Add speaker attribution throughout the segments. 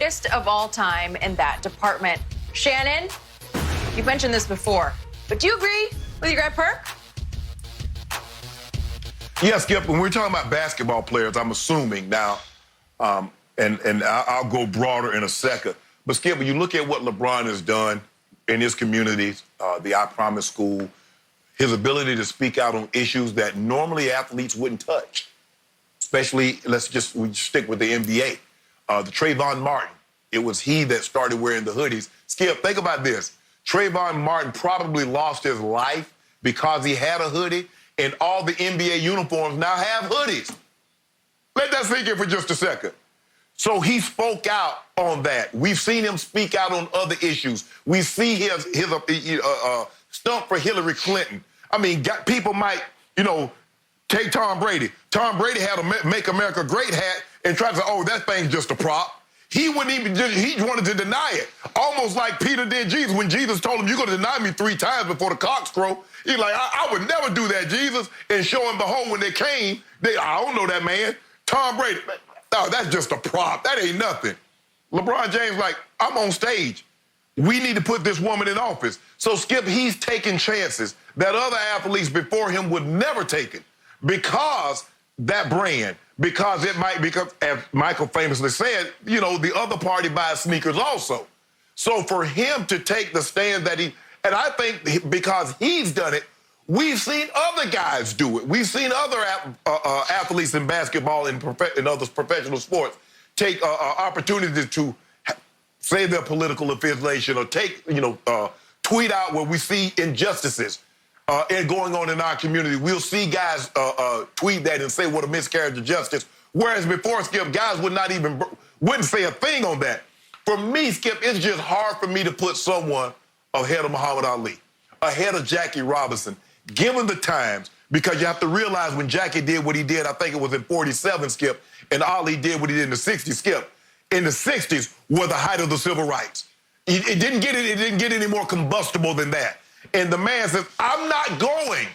Speaker 1: greatest of all time in that department. Shannon, you've mentioned this before, but do you agree with your guy Perk?
Speaker 2: Yes, Skip, when we're talking about basketball players, I'm assuming now, and I'll go broader in a second, but Skip, when you look at what LeBron has done in his communities, the I Promise School, his ability to speak out on issues that normally athletes wouldn't touch, especially, we stick with the NBA. The Trayvon Martin, it was he that started wearing the hoodies. Skip, think about this. Trayvon Martin probably lost his life because he had a hoodie, and all the NBA uniforms now have hoodies. Let that sink in for just a second. So he spoke out on that. We've seen him speak out on other issues. We see his stump for Hillary Clinton. I mean, people might, take Tom Brady. Tom Brady had a Make America Great hat and tried to say, oh, that thing's just a prop. He wouldn't even, he wanted to deny it. Almost like Peter did Jesus when Jesus told him, you're going to deny me 3 times before the cocks crow. He's like, I would never do that, Jesus. And show and behold, when they came, I don't know that man. Tom Brady, no, that's just a prop. That ain't nothing. LeBron James, like, I'm on stage. We need to put this woman in office. So, Skip, he's taking chances that other athletes before him would never take it because that brand, because it might, because as Michael famously said, the other party buys sneakers also. So for him to take the stand that and I think because he's done it, we've seen other guys do it. We've seen other athletes in basketball and other professional sports take opportunities to say their political affiliation or take, tweet out where we see injustices and going on in our community. We'll see guys tweet that and say what a miscarriage of justice. Whereas before, Skip, guys wouldn't say a thing on that. For me, Skip, it's just hard for me to put someone ahead of Muhammad Ali, ahead of Jackie Robinson, given the times, because you have to realize when Jackie did what he did, I think it was in 47, Skip, and Ali did what he did in the 60s, Skip. In the 60s were the height of the civil rights. It didn't get any more combustible than that. And the man says, I'm not going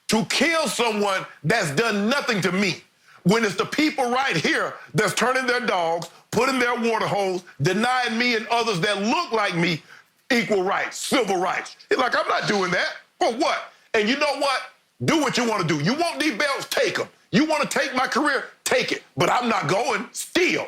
Speaker 2: to kill someone that's done nothing to me. When it's the people right here that's turning their dogs, putting their water holes, denying me and others that look like me equal rights, civil rights. It's like, I'm not doing that. For what? And you know what? Do what you want to do. You want these belts? Take them. You want to take my career? Take it. But I'm not going still.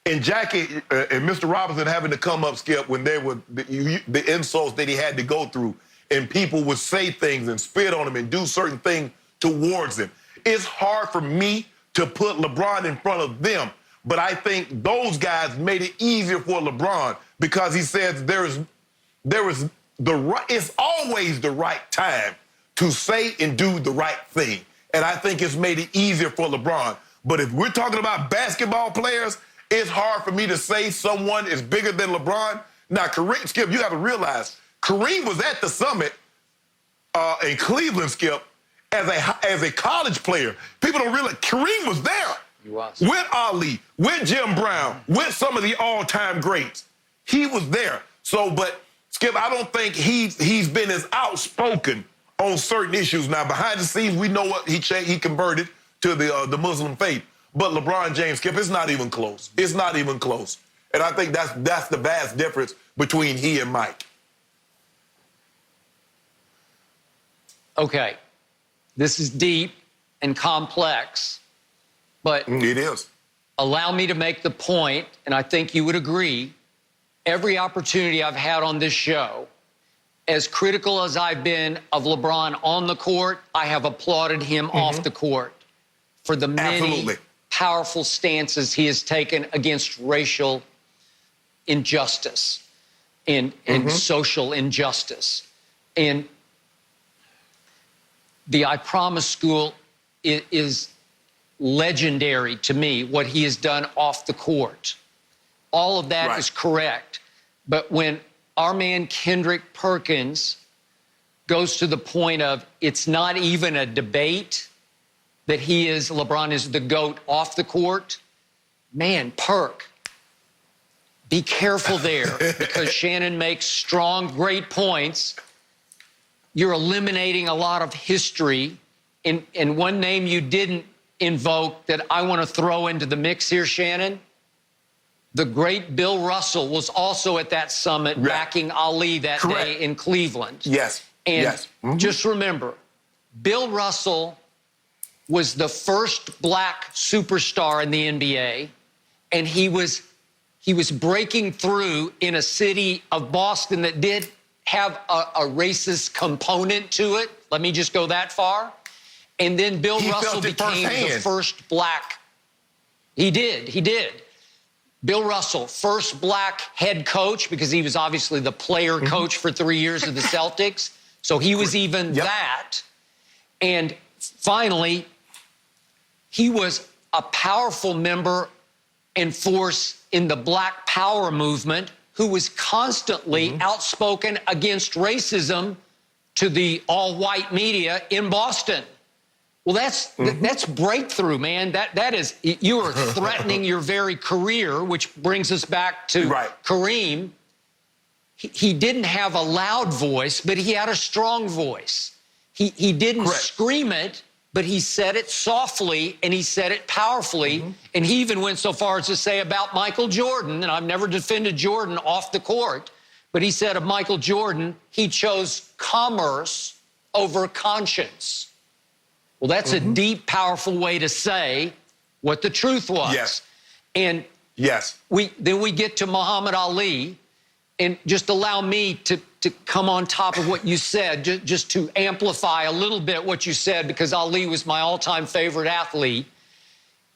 Speaker 2: And Jackie and Mr. Robinson having to come up, Skip, when they were the insults that he had to go through, and people would say things and spit on him and do certain things towards him. It's hard for me to put LeBron in front of them, but I think those guys made it easier for LeBron because he says it's always the right time to say and do the right thing. And I think it's made it easier for LeBron. But if we're talking about basketball players, it's hard for me to say someone is bigger than LeBron. Now, Kareem, Skip, you got to realize, Kareem was at the summit in Cleveland, Skip, as a college player. People don't realize Kareem was there.
Speaker 3: He was.
Speaker 2: With Ali, with Jim Brown, with some of the all-time greats. He was there. So, but, Skip, I don't think he's been as outspoken on certain issues. Now, behind the scenes, we know what he converted to the Muslim faith. But LeBron James, Skip, it's not even close. It's not even close. And I think that's the vast difference between he and Mike.
Speaker 3: Okay. This is deep and complex, but
Speaker 2: it is.
Speaker 3: Allow me to make the point, and I think you would agree, every opportunity I've had on this show, as critical as I've been of LeBron on the court, I have applauded him off the court for the many powerful stances he has taken against racial injustice and social injustice. And the I Promise School is legendary to me, what he has done off the court. All of that is correct. But when our man Kendrick Perkins goes to the point of it's not even a debate that LeBron is the GOAT off the court, man, Perk, be careful there because Shannon makes strong, great points. You're eliminating a lot of history. And one name you didn't invoke that I want to throw into the mix here, Shannon, the great Bill Russell was also at that summit backing Ali that day in Cleveland.
Speaker 2: Yes.
Speaker 3: And just remember, Bill Russell was the first black superstar in the NBA, and he was breaking through in a city of Boston that did have a racist component to it. Let me just go that far. And then Bill Russell became the first black. He did. Bill Russell, first black head coach, because he was obviously the player coach for 3 years of the Celtics. So he was even that. And finally, he was a powerful member and force in the Black Power movement who was constantly outspoken against racism to the all-white media in Boston. Well, that's breakthrough, man. That is, you are threatening your very career, which brings us back to Kareem. He didn't have a loud voice, but he had a strong voice. He didn't scream it, but he said it softly and he said it powerfully. And he even went so far as to say about Michael Jordan, and I've never defended Jordan off the court, but he said of Michael Jordan, he chose commerce over conscience. Well, that's a deep, powerful way to say what the truth was.
Speaker 2: Yes.
Speaker 3: And then we get to Muhammad Ali, and just allow me to come on top of what you said, just to amplify a little bit what you said, because Ali was my all-time favorite athlete.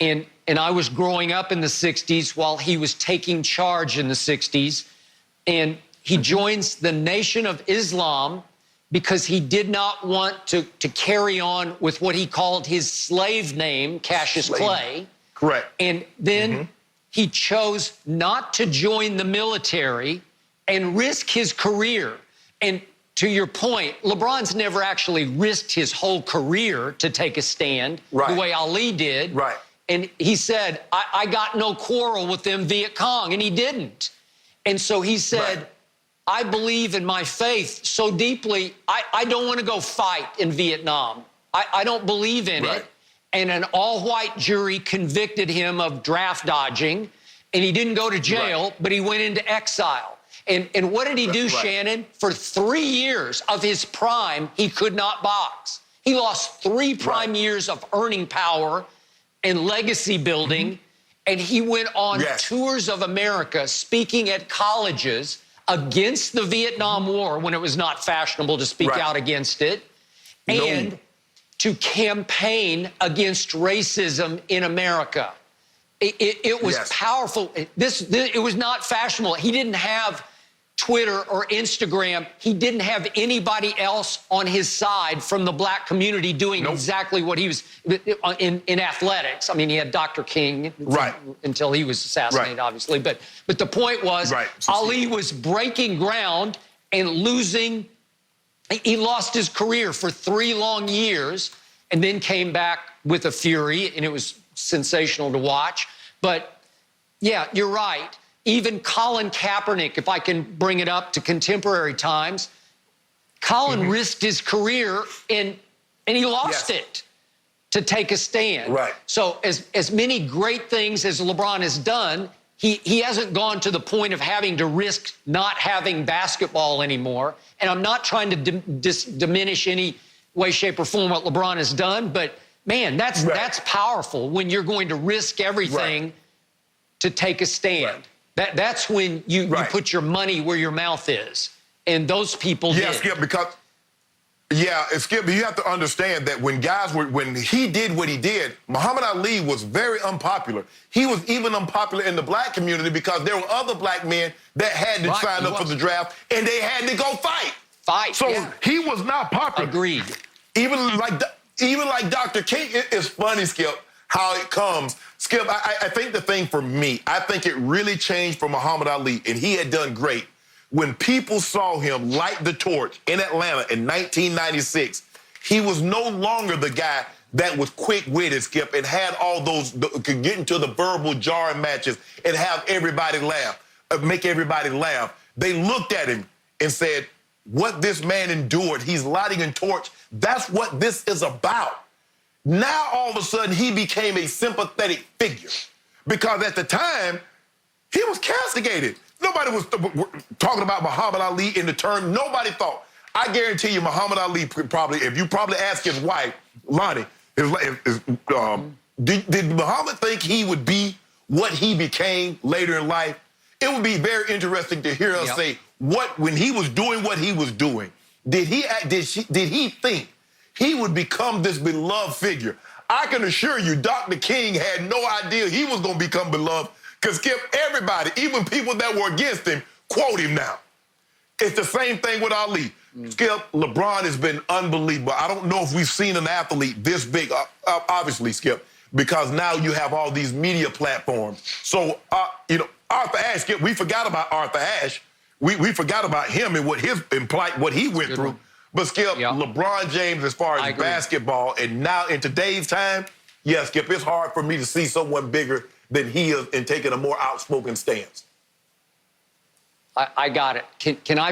Speaker 3: And I was growing up in the 60s while he was taking charge in the 60s. And he joins the Nation of Islam because he did not want to carry on with what he called his slave name, Cassius Clay.
Speaker 2: Correct.
Speaker 3: And then he chose not to join the military and risk his career. And to your point, LeBron's never actually risked his whole career to take a stand the way Ali did. And he said, I got no quarrel with them Viet Cong, and he didn't. And so he said, I believe in my faith so deeply, I don't want to go fight in Vietnam. I don't believe in it. And an all-white jury convicted him of draft dodging, and he didn't go to jail, but he went into exile. And what did he do, Shannon? For 3 years of his prime, he could not box. He lost 3 prime years of earning power and legacy building, and he went on tours of America speaking at colleges against the Vietnam War when it was not fashionable to speak out against it, and to campaign against racism in America. It was powerful. It was not fashionable. He didn't have Twitter or Instagram. He didn't have anybody else on his side from the black community doing exactly what he was in athletics. I mean, he had Dr. King until he was assassinated, obviously. But the point was, Ali was breaking ground and losing. He lost his career for 3 long years and then came back with a fury, and it was sensational to watch. But yeah, you're right. Even Colin Kaepernick, if I can bring it up to contemporary times, Colin risked his career and he lost it to take a stand. So as many great things as LeBron has done, he hasn't gone to the point of having to risk not having basketball anymore. And I'm not trying to diminish any way, shape, or form what LeBron has done, but man, that's powerful when you're going to risk everything to take a stand. That's when you put your money where your mouth is. And those people did.
Speaker 2: Skip, because, Skip, you have to understand that when he did what he did, Muhammad Ali was very unpopular. He was even unpopular in the black community because there were other black men that had to sign up for the draft, and they had to go fight. So he was not popular.
Speaker 3: Agreed.
Speaker 2: Even like Dr. King, it's funny, Skip, how it comes. Skip, I think the thing for me, I think it really changed for Muhammad Ali, and he had done great. When people saw him light the torch in Atlanta in 1996, he was no longer the guy that was quick-witted, Skip, and had all those, could get into the verbal jarring matches and have everybody laugh, make everybody laugh. They looked at him and said, what this man endured, he's lighting a torch. That's what this is about. Now, all of a sudden, he became a sympathetic figure because at the time, he was castigated. Nobody was talking about Muhammad Ali in the term. Nobody thought. I guarantee you, Muhammad Ali probably, if you probably ask his wife, Lonnie, did Muhammad think he would be what he became later in life? It would be very interesting to hear us say when he was doing what he was doing, did he think he would become this beloved figure? I can assure you, Dr. King had no idea he was going to become beloved because Skip, everybody, even people that were against him, quote him now. It's the same thing with Ali. Skip, LeBron has been unbelievable. I don't know if we've seen an athlete this big, obviously, Skip, because now you have all these media platforms. So, Arthur Ashe, Skip, we forgot about Arthur Ashe. We forgot about him and what he went through. But, Skip, LeBron James, as far as basketball, and now in today's time, yeah, Skip, it's hard for me to see someone bigger than he is and taking a more outspoken stance.
Speaker 3: I got it. Can I